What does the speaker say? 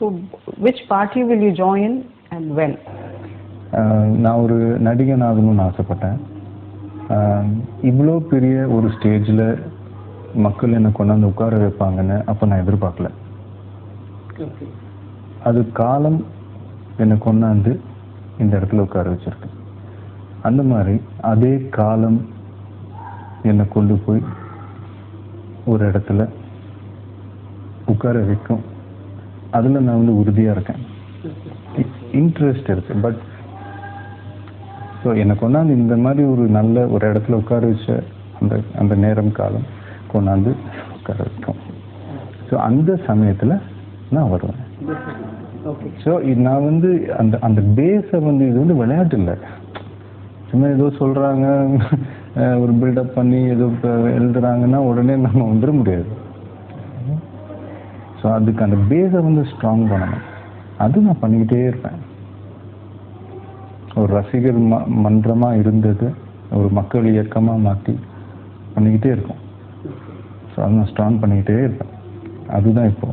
So which party will you join and when? நான் ஒரு நடிகன் ஆகணும்னு ஆசைப்பட்டேன். இவ்வளோ பெரிய ஒரு ஸ்டேஜில் மக்கள் என்னை கொண்டாந்து உட்கார வைப்பாங்கன்னு அப்போ நான் எதிர்பார்க்கல. அது காலம் என்னை கொண்டாந்து இந்த இடத்துல உட்கார வச்சிருக்கு. அந்த மாதிரி அதே காலம் என்னை கொண்டு போய் ஒரு இடத்துல உட்கார வைக்கும். அதில் நான் வந்து உறுதியாக இருக்கேன். இன்ட்ரெஸ்ட் இருக்கு. பட் ஸோ என்னை கொண்டாந்து இந்த மாதிரி ஒரு நல்ல ஒரு இடத்துல உட்கார வச்ச அந்த நேரம் காலம் கொண்டாந்து உட்கார வைக்கும். ஸோ அந்த சமயத்தில் நான் வருவேன். ஸோ நான் வந்து அந்த பேஸை வந்து இது வந்து விளையாட்டு இல்லை. சும்மா ஏதோ சொல்கிறாங்க, ஒரு பில்டப் பண்ணி ஏதோ எழுதுறாங்கன்னா உடனே நம்ம வந்துட முடியாது. ஸோ அதுக்கு அந்த பேஸை வந்து ஸ்ட்ராங் பண்ணணும். அது நான் பண்ணிக்கிட்டே இருப்பேன். ஒரு ரசிகர் மன்றமாக இருந்தது ஒரு மக்கள் இயக்கமாக மாற்றி பண்ணிக்கிட்டே இருக்கும். ஸோ அதை நான் ஸ்ட்ராங் பண்ணிக்கிட்டே இருப்பேன். அதுதான் இப்போ